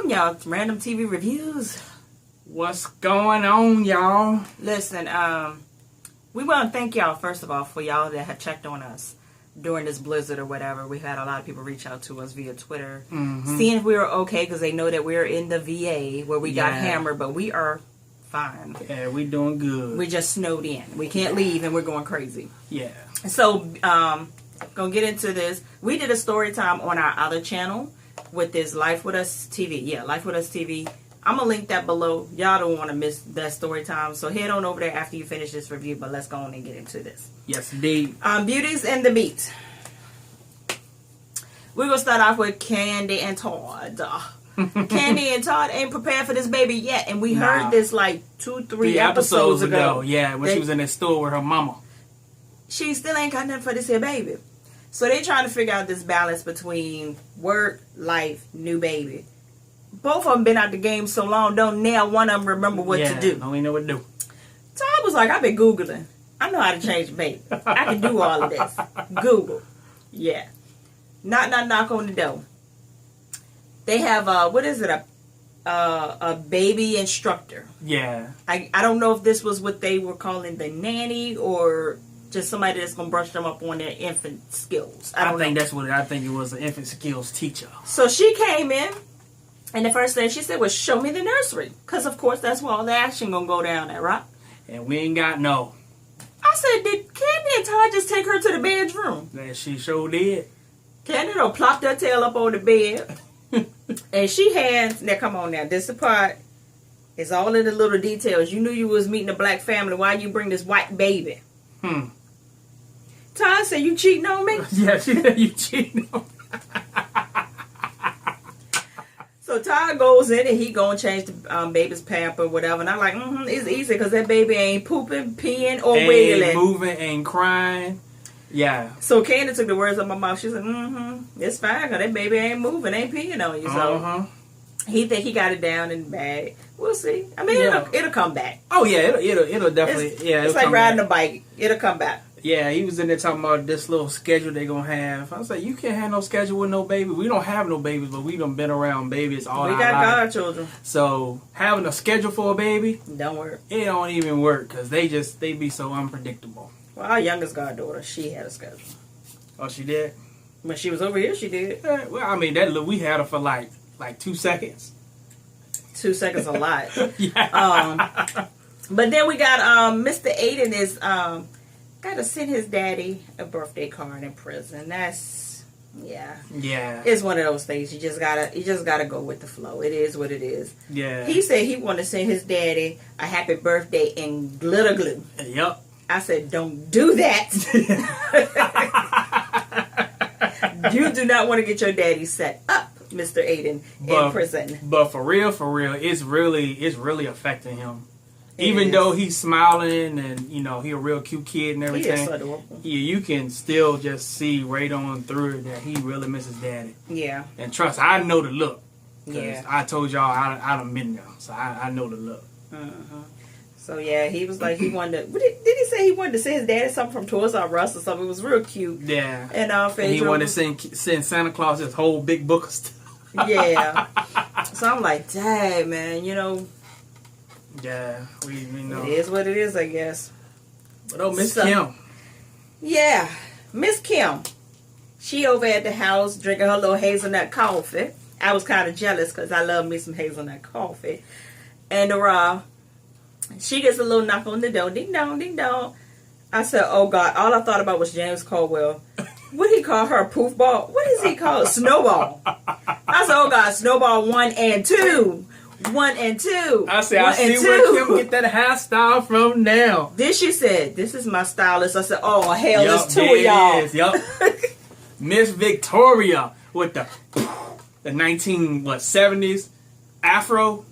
Welcome, y'all, to Random TV Reviews. What's going on, y'all? Listen, we want to thank y'all, first of all, for y'all that have checked on us during this blizzard or whatever. We've had a lot of people reach out to us via Twitter, seeing if we were okay, because they know that we're in the VA where we got hammered, but we are fine. Yeah, we doing good. We just snowed in. We can't leave, and we're going crazy. Yeah. So, gonna get into this. We did a story time on our other channel with this Life With Us TV. Yeah, Life With Us TV. I'm gonna link that below. Y'all don't want to miss that story time, so head on over there after you finish this review. But let's go on and get into this. Yes, indeed. Beauties and the Beat. We're gonna start off with Candy and Todd. Candy and Todd ain't prepared for this baby yet, and we heard this like 2-3 episodes ago. Yeah, when she was in the store with her mama. She still ain't got nothing for this here baby. So they trying to figure out this balance between work, life, new baby. Both of them been out the game so long, don't now one of them remember what to do. Don't even know what to do. Todd was like, I've been Googling. I know how to change the baby. I can do all of this. Google. Yeah. Knock on the door. They have what is it? A baby instructor. Yeah. I don't know if this was what they were calling the nanny or just somebody that's gonna brush them up on their infant skills. I think that's what I think it was, an infant skills teacher. So she came in, and the first thing she said was, "Show me the nursery," because of course that's where all the action gonna go down at, right? And we ain't got no. I said, did Candy and Todd just take her to the bedroom? That she sure did. Candy done plopped her tail up on the bed. And she had, now come on now, this part is all in the little details. You knew you was meeting a black family. Why you bring this white baby? Todd said, you cheating on me? Yeah, she said you cheating on me. So Todd goes in and he gonna change the baby's pamper or whatever. And I'm like, it's easy because that baby ain't pooping, peeing, or wiggling. Ain't moving, ain't crying. Yeah. So Candy took the words out of my mouth. She said, it's fine because that baby ain't moving, ain't peeing on you. So he think he got it down in the bag. We'll see. I mean, it'll come back. Oh yeah, it'll definitely. It's like riding a bike. It'll come back. Yeah, he was in there talking about this little schedule they gonna have. I was like, you can't have no schedule with no baby. We don't have no babies, but we done been around babies all our life. We got godchildren. So having a schedule for a baby don't work. It don't even work because they be so unpredictable. Well, our youngest goddaughter, she had a schedule. Oh, she did? When she was over here, she did. Yeah, well, I mean, we had her for like 2 seconds. 2 seconds a lot. Yeah. But then we got Mr. Aiden is got to send his daddy a birthday card in prison. That's yeah. It's one of those things. You just gotta go with the flow. It is what it is. Yeah. He said he wanted to send his daddy a happy birthday in glitter glue. Yep. I said, don't do that. You do not want to get your daddy set up, Mr. Aiden, in prison. But for real, it's really affecting him. Even though he's smiling and, he a real cute kid and everything. He is so adorable. Yeah, you can still just see right on through it that he really misses daddy. Yeah. And trust, I know the look. Yeah. I told y'all I done been there, so I know the look. So yeah, he was like, he wanted to, what did he say he wanted to send his daddy something from Toys R Us or something? It was real cute. Yeah. And he wanted to send Santa Claus his whole big book of stuff. Yeah. So I'm like, dang, man, Yeah, we know. It is what it is, I guess. But Miss Kim. Yeah, Miss Kim. She over at the house drinking her little hazelnut coffee. I was kind of jealous because I love me some hazelnut coffee. And she gets a little knock on the door. Ding dong, ding dong. I said, oh God, all I thought about was James Caldwell. What did he call her? Poof ball? What does he call it? Snowball. I said, oh God, Snowball 1 and 2. 1 and 2. I said, I see where Kim get that hairstyle from now. Then she said, this is my stylist. I said, oh, hell, there's 2 of y'all. Yup. Miss Victoria with the 70s afro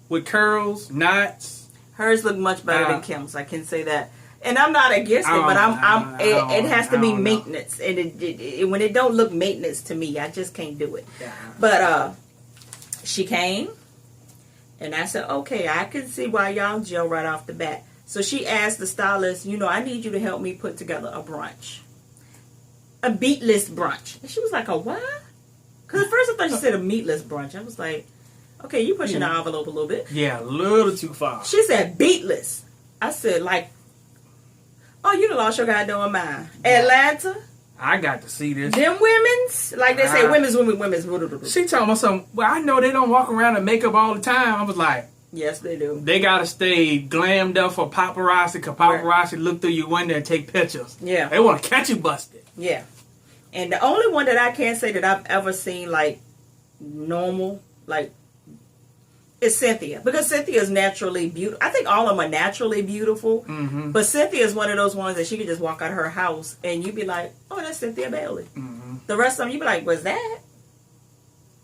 with curls, knots. Hers look much better than Kim's. I can say that. And I'm not against it, but it has to be maintenance. And it when it don't look maintenance to me, I just can't do it. Yeah. But she came. And I said, okay, I can see why y'all gel right off the bat. So she asked the stylist, I need you to help me put together a brunch. A beatless brunch. And she was like, a what? Because at first I thought she said a meatless brunch. I was like, Okay, you pushing the envelope a little bit. Yeah, a little too far. She said beatless. I said, like, oh, you done lost your goddamn mind. Yeah. Atlanta. I got to see this. Them women's, like they say, women's. She talking about something. Well, I know they don't walk around in makeup all the time. I was like, yes, they do. They got to stay glammed up for paparazzi, because paparazzi look through your window and take pictures. Yeah. They want to catch you busted. Yeah. And the only one that I can't say that I've ever seen, like, normal, like, is Cynthia. Because Cynthia is naturally beautiful. I think all of them are naturally beautiful. Mm-hmm. But Cynthia is one of those ones that she could just walk out of her house and you'd be like, oh, that's Cynthia Bailey. Mm-hmm. The rest of them, you'd be like, was that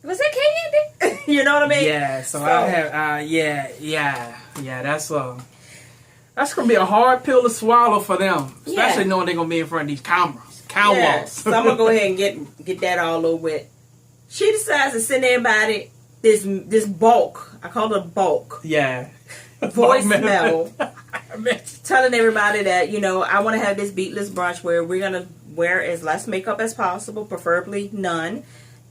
Candy? You know what I mean? Yeah, so I have, yeah, that's going to be a hard pill to swallow for them. Especially knowing they're going to be in front of these cameras. Yeah, so I'm going to go ahead and get that all over with. She decides to send everybody this bulk. I call it a bulk. Yeah. Voicemail. Telling everybody that, I want to have this beatless brunch where we're going to wear as less makeup as possible, preferably none.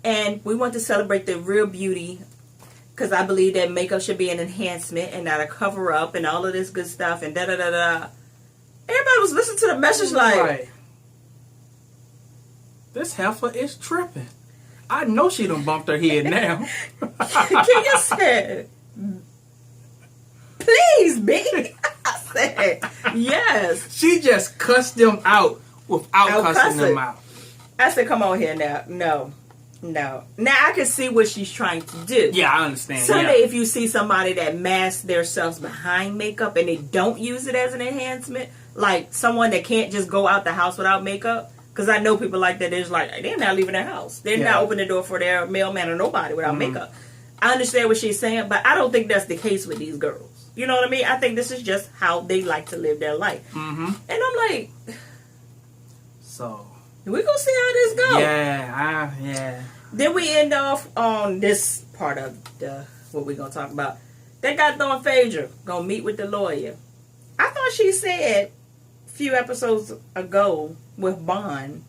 And we want to celebrate the real beauty, because I believe that makeup should be an enhancement and not a cover up and all of this good stuff and da-da-da-da. Everybody was listening to the message like, this heifer is tripping. I know she done bumped her head now. Can you say, please, B? I said, yes. She just cussed them out without cussing them out. I said, come on here now. No. Now I can see what she's trying to do. Yeah, I understand. Someday if you see somebody that masks themselves behind makeup and they don't use it as an enhancement, like someone that can't just go out the house without makeup, because I know people like that. They're just like, they're not leaving their house. They're not opening the door for their mailman or nobody without makeup. I understand what she's saying, but I don't think that's the case with these girls. You know what I mean? I think this is just how they like to live their life. Mm-hmm. And I'm like, so we're going to see how this goes. Yeah. Then we end off on this part of what we're going to talk about. That goddamn Phaedra going to meet with the lawyer. I thought she said a few episodes ago with Bond,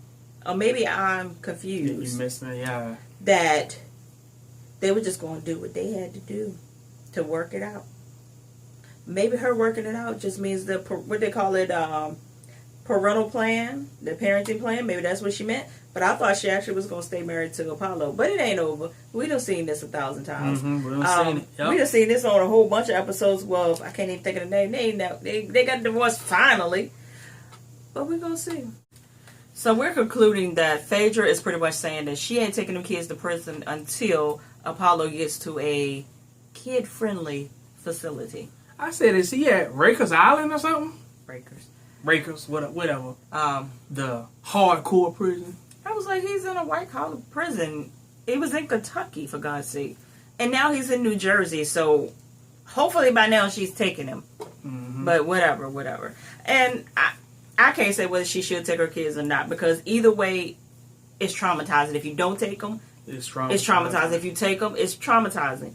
or maybe I'm confused. You missed it, yeah. That they were just going to do what they had to do to work it out. Maybe her working it out just means what they call it, parental plan, the parenting plan. Maybe that's what she meant. But I thought she actually was going to stay married to Apollo. But it ain't over. We done seen this 1,000 times. Mm-hmm. We done seen this on a whole bunch of episodes. Well, I can't even think of the name. They got divorced finally. But we're going to see. So we're concluding that Phaedra is pretty much saying that she ain't taking them kids to prison until Apollo gets to a kid-friendly facility. I said, is he at Rikers Island or something? Rikers, whatever. The hardcore prison. I was like, he's in a white-collar prison. He was in Kentucky, for God's sake. And now he's in New Jersey, so hopefully by now she's taking him. Mm-hmm. But whatever. And I can't say whether she should take her kids or not, because either way, it's traumatizing. If you don't take them, it's traumatizing. If you take them, it's traumatizing.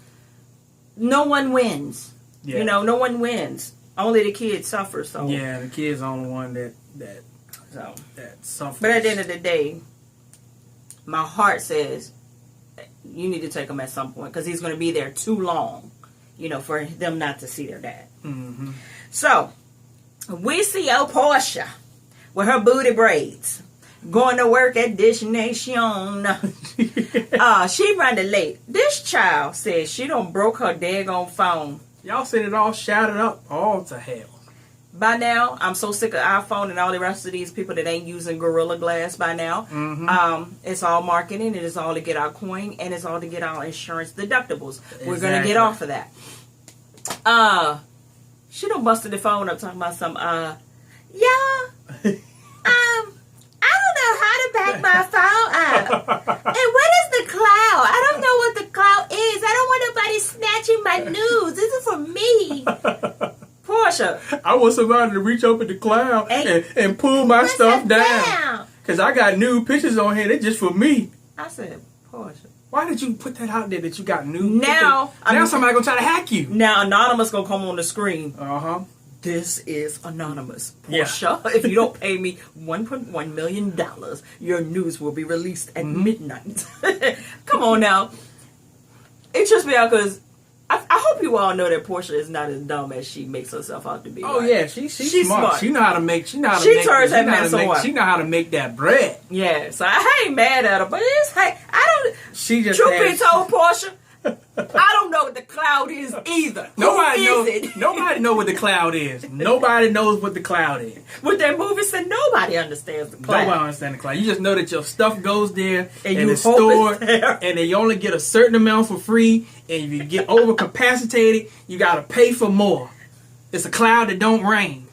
No one wins. Yeah. No one wins. Only the kids suffer. So yeah, the kids are the only one that suffers. But at the end of the day, my heart says you need to take him at some point, because he's going to be there too long, for them not to see their dad. Mm-hmm. So we see old Portia with her booty braids going to work at Dish Nation. She running late. This child says she done broke her daggone phone. Y'all seen it all shouted up all to hell. By now, I'm so sick of iPhone and all the rest of these people that ain't using Gorilla Glass by now. Mm-hmm. It's all marketing. It is all to get our coin, and it's all to get our insurance deductibles. Exactly. We're going to get off of that. She done busted the phone up talking about some, I don't know how to back my phone up. And what is the cloud? I don't know what the cloud is. I don't want nobody snatching my news. This is for me. Portia. I want somebody to reach up in the cloud and pull my stuff down. Because I got nude pictures on here. They're just for me. I said, Portia. Why did you put that out there that you got nude pictures? Now somebody going to try to hack you. Now Anonymous going to come on the screen. Uh-huh. This is Anonymous. Portia, if you don't pay me $1.1 million, your news will be released at midnight. Come on now. It trips me out because hope you all know that Portia is not as dumb as she makes herself out to be. Oh right? yeah, she's smart. She know how to make. She know how to make that bread. Yeah, so I ain't mad at her, but it's I don't. She just truth be told, Portia, I don't know what the cloud is either. Nobody knows. Nobody know what the cloud is. Nobody knows what the cloud is. With that movie said nobody understands the cloud. Nobody understands the cloud. You just know that your stuff goes there and it's stored, and then you only get a certain amount for free. And if you get overcapacitated, you gotta pay for more. It's a cloud that don't rain,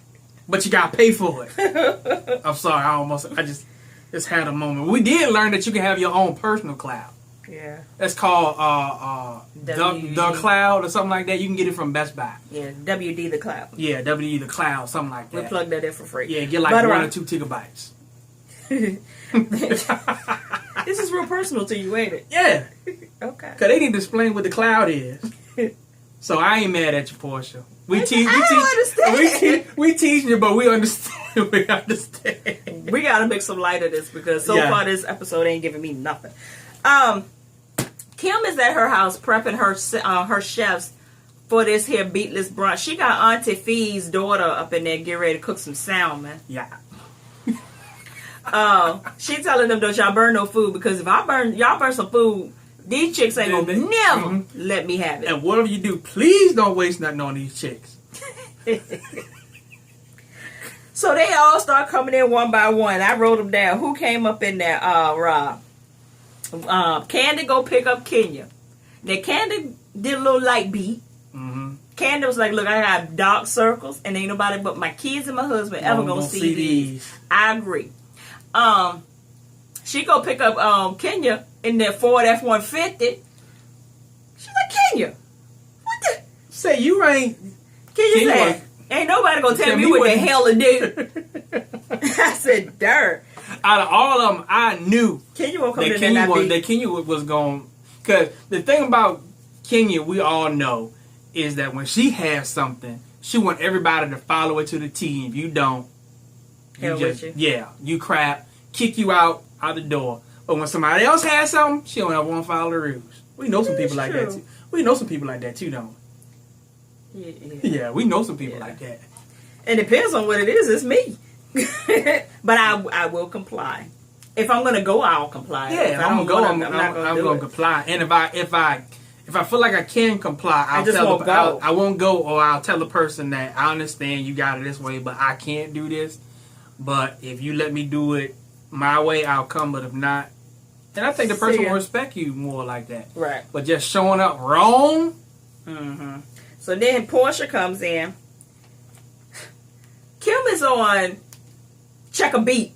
but you gotta pay for it. I'm sorry, I just had a moment. We did learn that you can have your own personal cloud. Yeah. That's called the Cloud or something like that. You can get it from Best Buy. Yeah, WD the Cloud. Yeah, WD the Cloud, something like that. We plug that in for free. Yeah, get like 1 or 2 gigabytes. This is real personal to you, ain't it? Yeah. Okay. Because they need to explain what the cloud is. So I ain't mad at you, Portia. We teach you, but we understand. We understand. We gotta make some light of this because so far this episode ain't giving me nothing. Kim is at her house prepping her chefs for this here beatless brunch. She got Auntie Fee's daughter up in there getting ready to cook some salmon. Yeah. She telling them, don't y'all burn no food, because if y'all burn some food, these chicks ain't gonna never let me have it. And whatever you do, please don't waste nothing on these chicks. So they all start coming in one by one. I wrote them down. Who came up in there? Rob. Candy go pick up Kenya. Now Candy did a little light beat. Mm-hmm. Candy was like, look, I got dark circles and ain't nobody but my kids and my husband ever gonna see these. I agree. She go pick up Kenya in that Ford F-150. She's like, Kenya, what the? Say you ain't. Kenya said, ain't nobody gonna tell me what the hell to do. I said, dirt. Out of all of them, I knew Kenya was going. Because the thing about Kenya, we all know, is that when she has something, she want everybody to follow it to the T. If you don't, you crap, kick you out the door. But when somebody else has something, she don't ever want to follow the rules. We know some people like that too. We know some people like that too, don't we? Yeah, we know some people like that. It depends on what it is. It's me. But I will comply. If I'm gonna go, I'll comply. Yeah, if I'm gonna comply. And if I feel like I can comply, I won't go, or I'll tell the person that I understand you got it this way, but I can't do this. But if you let me do it my way, I'll come. But if not, then I think the person will respect you more like that. Right. But just showing up wrong. Mm-hmm. So then Portia comes in. Kim is on check a beat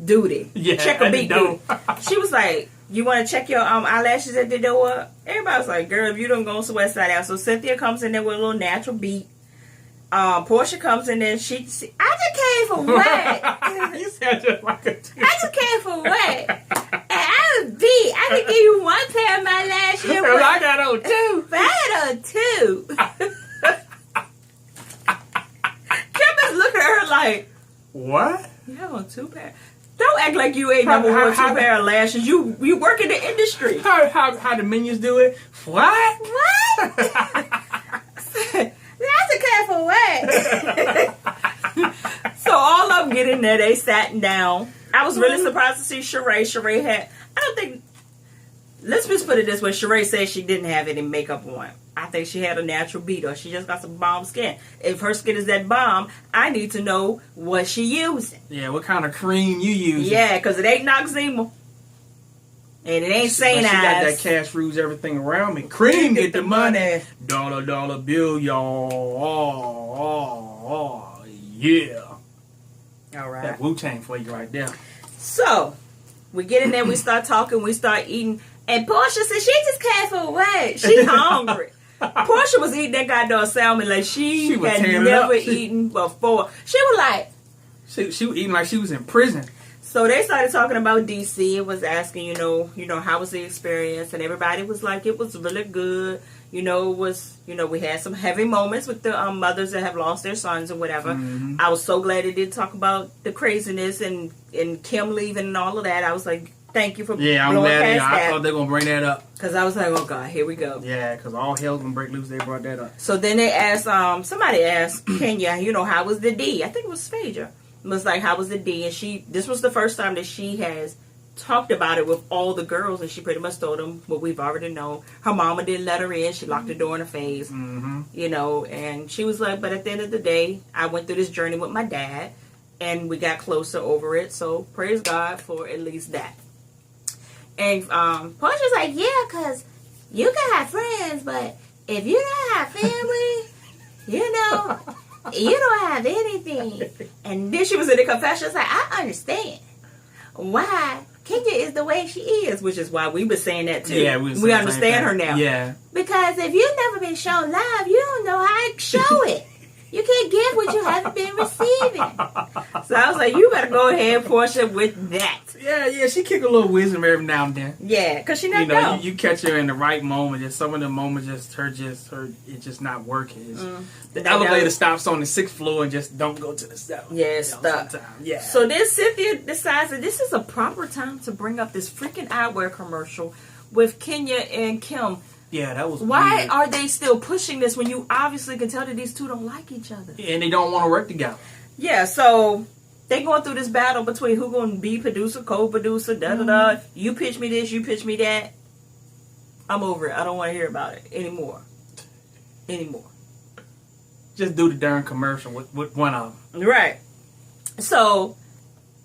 duty. Yeah, check a beat duty. She was like, you want to check your eyelashes at the door? Everybody was like, girl, if you don't go sweat side out. So Cynthia comes in there with a little natural beat. Portia comes in there. I just came for what? You sound just like a dude. I just came for what? And I was beat. I could give you one pair of my lashes. I got on 2. But I had on 2. Kim is looking at her like, what? You have on 2 pair? Don't act like you ain't never worn 2 pair of lashes. You work in the industry. How the minions do it? What? That's a cat for what? So all of them get in there. They sat down. I was really surprised to see Sheree. Sheree had, I don't think, let's just put it this way. Sheree said she didn't have any makeup on. I think she had a natural beat, or she just got some bomb skin. If her skin is that bomb, I need to know what she using. Yeah, what kind of cream you using. Yeah, because it ain't Noxzema. And it ain't St. Ives. She got that cash rules everything around me. Cream get the money. Dollar bill, y'all. Oh, yeah. All right. That Wu-Tang for you right there. So, we get in there, we start talking, we start eating. And Portia said she just came for what? She hungry. Portia was eating that goddamn salmon like she had never eaten before. She was like... She was eating like she was in prison. So they started talking about DC and was asking, you know, how was the experience? And everybody was like, it was really good. We had some heavy moments with the mothers that have lost their sons or whatever. Mm-hmm. I was so glad they did talk about the craziness and Kim leaving and all of that. I was like, Thank you for I'm blowing glad. past that. I thought they were going to bring that up. Because I was like, oh, God, here we go. Yeah, because all hell's going to break loose. They brought that up. So then they asked, somebody asked Kenya, how was the D? I think it was Phaedra. It was like, how was the D? And this was the first time that she has talked about it with all the girls, and she pretty much told them what we've already known. Her mama didn't let her in. She locked the door in her face, and she was like, but at the end of the day, I went through this journey with my dad, and we got closer over it, so praise God for at least that. And Portia's like, yeah, because you can have friends, but if you don't have family, you don't have anything. And then she was in the confession, like, I understand why Kenya is the way she is, which is why we were saying that too. Yeah, we understand her now. Yeah. Because if you've never been shown love, you don't know how to show it. You can't give what you haven't been receiving. So I was like, you better go ahead, Portia, with that. Yeah, she kick a little wisdom every now and then. Yeah, because she never know. You catch her in the right moment. Just some of the moments, it's just not working. The elevator stops on the 6th floor and just don't go to the 7th. Yeah, stop. Yeah. So then Cynthia decides that this is a proper time to bring up this freaking eyewear commercial with Kenya and Kim. Yeah, that was Why weird. are they still pushing this when you obviously can tell that these two don't like each other? And they don't want to work together. Yeah, so they going through this battle between who going to be producer, co-producer, da-da-da. You pitch me this, you pitch me that. I'm over it. I don't want to hear about it anymore. Just do the darn commercial with one of them. Right. So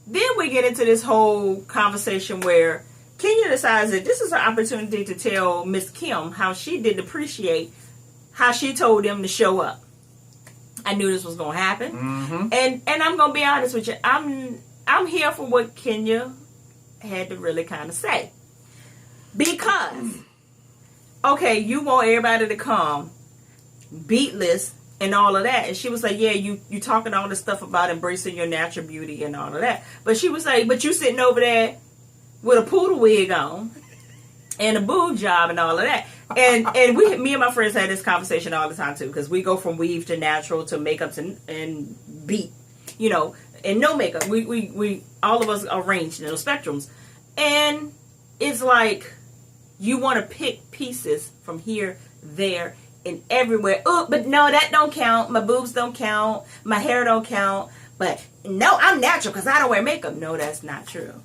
then we get into this whole conversation where Kenya decides that this is an opportunity to tell Miss Kim how she didn't appreciate how she told them to show up. I knew this was going to happen. Mm-hmm. And I'm going to be honest with you. I'm here for what Kenya had to really kind of say. Because, okay, you want everybody to come beatless and all of that. And she was like, yeah, you talking all this stuff about embracing your natural beauty and all of that. But she was like, but you sitting over there with a poodle wig on and a boob job and all of that. And me and my friends had this conversation all the time too, because we go from weave to natural to makeup and beat, and no makeup. We all of us are ranged in those spectrums. And it's like you want to pick pieces from here, there, and everywhere. Oh, but no, that don't count. My boobs don't count. My hair don't count. But no, I'm natural because I don't wear makeup. No, that's not true.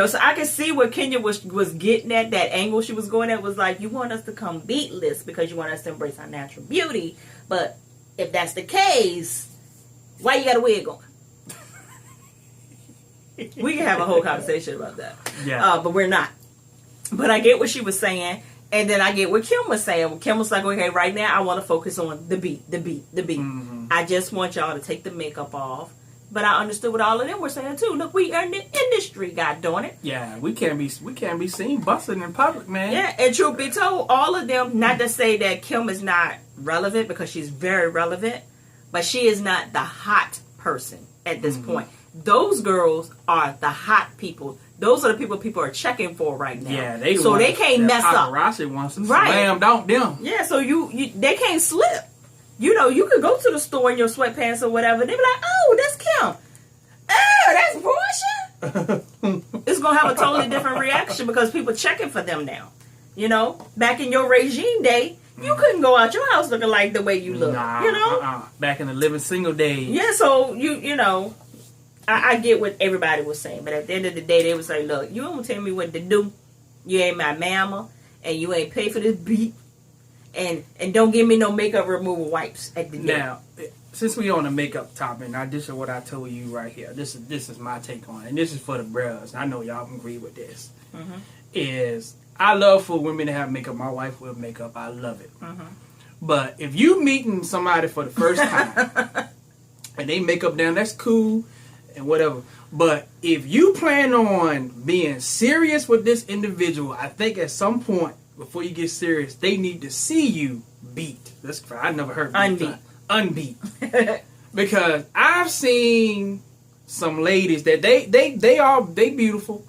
So I can see what Kenya was getting at. That angle she was going at was like, you want us to come beatless because you want us to embrace our natural beauty. But if that's the case, why you got a wig on? We can have a whole conversation about that. Yeah. But we're not. But I get what she was saying. And then I get what Kim was saying. Kim was like, okay, right now I want to focus on the beat. Mm-hmm. I just want y'all to take the makeup off. But I understood what all of them were saying too. Look, we are in the industry, God darn it. Yeah, we can't be seen busting in public, man. Yeah, and truth be told, all of them, not to say that Kim is not relevant, because she's very relevant, but she is not the hot person at this point. Those girls are the hot people. Those are the people are checking for right now. Yeah, they can't mess up. Paparazzi wants to right. slam dunk them. Yeah, so they can't slip. You could go to the store in your sweatpants or whatever. They be like, oh, that's Kim. Oh, that's Portia. It's going to have a totally different reaction because people checking for them now. Back in your regime day, you couldn't go out your house looking like the way you look. Back in the living single days. Yeah, so, I get what everybody was saying. But at the end of the day, they was like, look, you don't tell me what to do. You ain't my mama. And you ain't pay for this beat. And don't give me no makeup removal wipes at the day. Now, since we on the makeup topic, now this is what I told you right here. This is my take on it, and this is for the bros. I know y'all can agree with this. Is I love for women to have makeup. My wife will makeup. I love it. But if you meeting somebody for the first time and they makeup down, that's cool and whatever. But if you plan on being serious with this individual, I think at some point, before you get serious, they need to see you beat. I never heard unbeat. Because I've seen some ladies that they beautiful,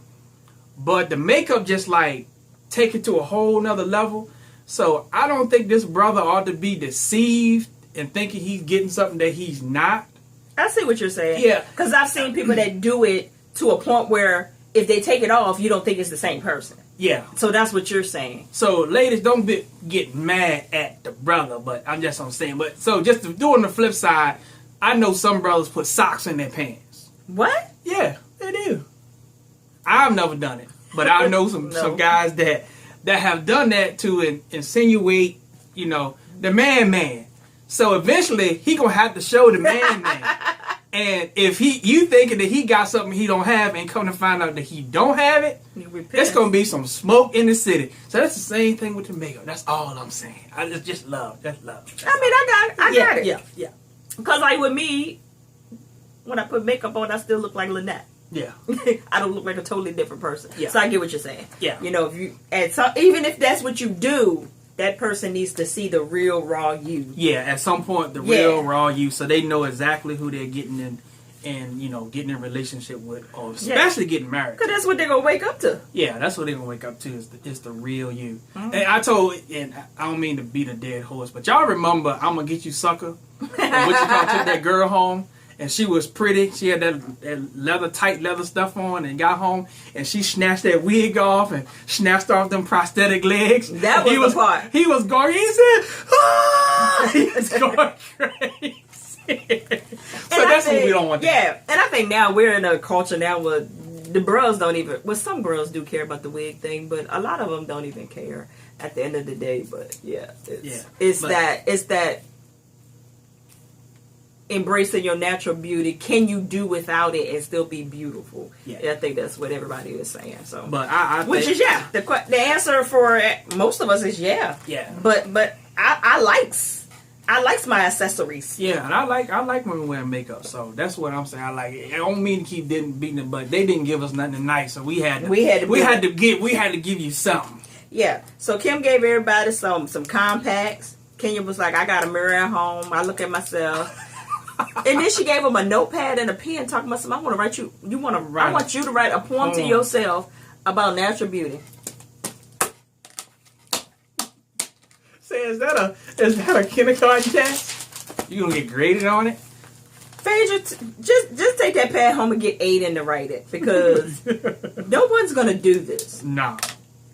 but the makeup just like take it to a whole nother level. So I don't think this brother ought to be deceived and thinking he's getting something that he's not. I see what you're saying. Yeah. Because I've seen people that do it to a point where if they take it off, you don't think it's the same person. Yeah. So that's what you're saying. So ladies, don't get mad at the brother, but I'm saying. But so just to do on the flip side, I know some brothers put socks in their pants. What? Yeah, they do. I've never done it, but I know some guys that have done that to insinuate, the man. So eventually he gonna have to show the man. And if you thinking that he got something he don't have, and come to find out that he don't have it, there's gonna be some smoke in the city. So that's the same thing with the makeup. That's all I'm saying. I just love. That's love. I got it. Yeah. Because like with me, when I put makeup on, I still look like Lynette. Yeah. I don't look like a totally different person. Yeah. So I get what you're saying. Yeah. Even if that's what you do, that person needs to see the real raw you. Yeah, at some point, the real raw you, so they know exactly who they're getting in, and getting in a relationship with, or especially getting married. Because that's what they're gonna wake up to. Yeah, that's what they're gonna wake up to is the real you. Mm-hmm. And I don't mean to beat a dead horse, but y'all remember "I'm Gonna Get You Sucker"? Took that girl home. And she was pretty. She had that tight leather stuff on, and got home, and she snatched that wig off and snatched off them prosthetic legs. That was the part. He was going. He said, "Ah!" He was going crazy. So that's what we don't want. Yeah, and I think now we're in a culture now where the bros don't even. Well, some girls do care about the wig thing, but a lot of them don't even care at the end of the day. But it's that. Embracing your natural beauty. Can you do without it and still be beautiful? Yeah, I think that's what everybody is saying. So, but the answer for most of us is yeah. Yeah. But I likes my accessories. Yeah, and I like women wearing makeup. So that's what I'm saying. I like it. I don't mean to keep beating it, but they didn't give us nothing nice, so we had to give you something. Yeah. So Kim gave everybody some compacts. Kenya was like, I got a mirror at home. I look at myself. And then she gave him a notepad and a pen, talking about something. I want to write you. I want you to write a poem to yourself about natural beauty. Say, is that a kindergarten test? You gonna get graded on it? Phaedra, just take that pad home and get Aiden to write it, because no one's gonna do this. No.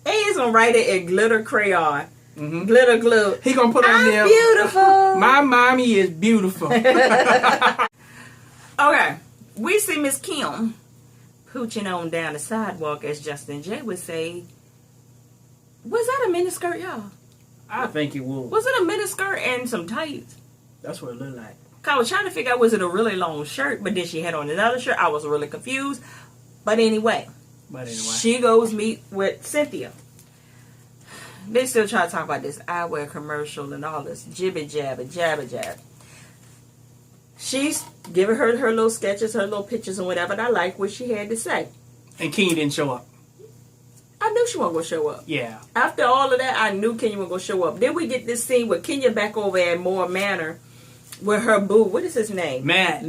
Aiden's gonna write it in glitter crayon. Mm-hmm. Glitter glue. He gonna put on there. Beautiful. My mommy is beautiful. Okay, we see Miss Kim pooching on down the sidewalk, as Justin J would say. Was that a miniskirt, y'all? I think it was. Was it a miniskirt and some tights? That's what it looked like. I was trying to figure out, was it a really long shirt, but then she had on another shirt. I was really confused. But anyway, she goes meet with Cynthia. They still try to talk about this eyewear commercial and all this jibby jabber, jabber jab. She's giving her little sketches, her little pictures and whatever, and I like what she had to say. And Kenya didn't show up. I knew she wasn't going to show up. Yeah. After all of that, I knew Kenya wasn't going to show up. Then we get this scene with Kenya back over at Moore Manor with her boo. What is his name? Matt.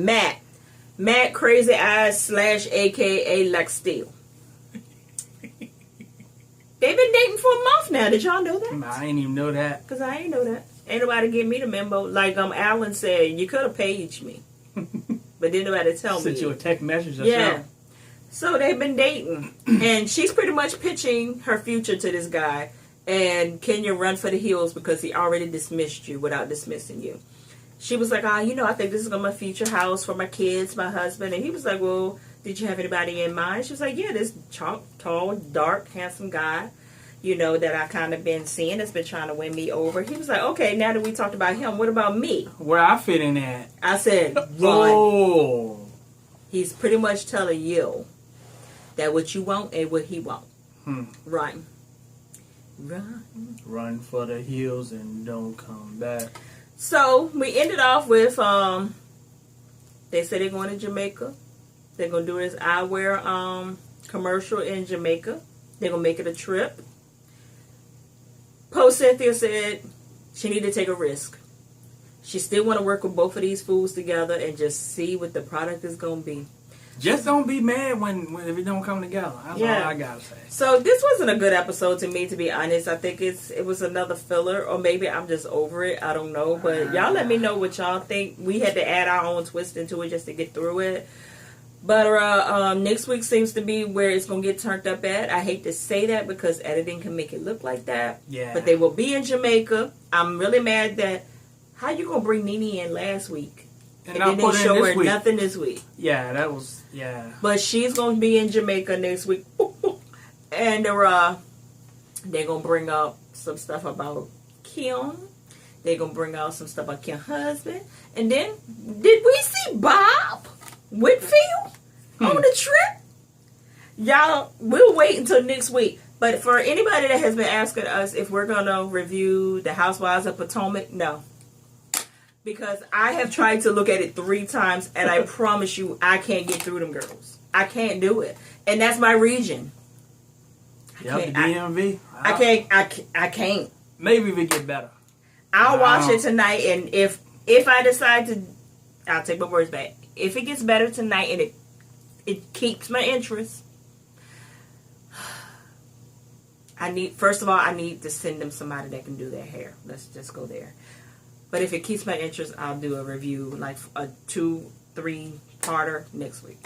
Matt Crazy Eyes / AKA Lex Steele. They've been dating for a month now. Did y'all know that? I didn't even know that. Because I ain't know that. Ain't nobody give me the memo. Like Alan said, you could have paged me. But didn't nobody tell me. Sent you a text message or yeah. So they've been dating. And she's pretty much pitching her future to this guy. And Kenya run for the hills because he already dismissed you without dismissing you. She was like, I think this is going to be my future house for my kids, my husband. And he was like, well, did you have anybody in mind? She was like, yeah, this tall, dark, handsome guy, that I kind of been seeing that's been trying to win me over. He was like, okay, now that we talked about him, what about me? Where I fit in at? I said, run. Oh. He's pretty much telling you that what you want and what he want. Run. Run for the hills and don't come back. So we ended off with, they said they're going to Jamaica. They're going to do this eyewear commercial in Jamaica. They're going to make it a trip. Cynthia said she needed to take a risk. She still want to work with both of these fools together and just see what the product is going to be. Just don't be mad when if it don't come together. That's all I got to say. So this wasn't a good episode to me, to be honest. I think it was another filler, or maybe I'm just over it. I don't know. But y'all let me know what y'all think. We had to add our own twist into it just to get through it. But next week seems to be where it's going to get turned up at. I hate to say that because editing can make it look like that. Yeah. But they will be in Jamaica. I'm really mad that, how you going to bring Nene in last week? And then they show her nothing this week. Yeah, that was, yeah. But she's going to be in Jamaica next week. And they're going to bring up some stuff about Kim. They're going to bring out some stuff about Kim's husband. And then, did we see Bob Whitfield on the trip? Y'all, we'll wait until next week. But for anybody that has been asking us if we're going to review the Housewives of Potomac, no. Because I have tried to look at it 3 times, and I promise you, I can't get through them girls. I can't do it. And that's my region. Yeah, the DMV. I can't. Maybe we get better. I'll watch it tonight, and if I decide to, I'll take my words back. If it gets better tonight and it keeps my interest, I need to send them somebody that can do their hair. Let's just go there. But if it keeps my interest, I'll do a review, like a 2-3 parter next week.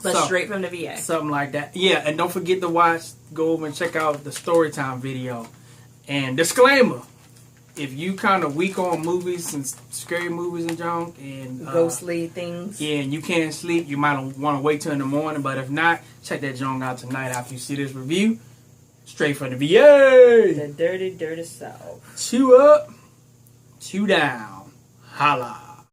But straight from the VA. Something like that. Yeah, and don't forget to go over and check out the Storytime video. And disclaimer, if you kind of weak on movies and scary movies and junk and ghostly things, yeah, and you can't sleep, you might want to wait till in the morning. But if not, check that junk out tonight after you see this review. Straight from the VA. The dirty, dirty South. Chew up, chew down, holla.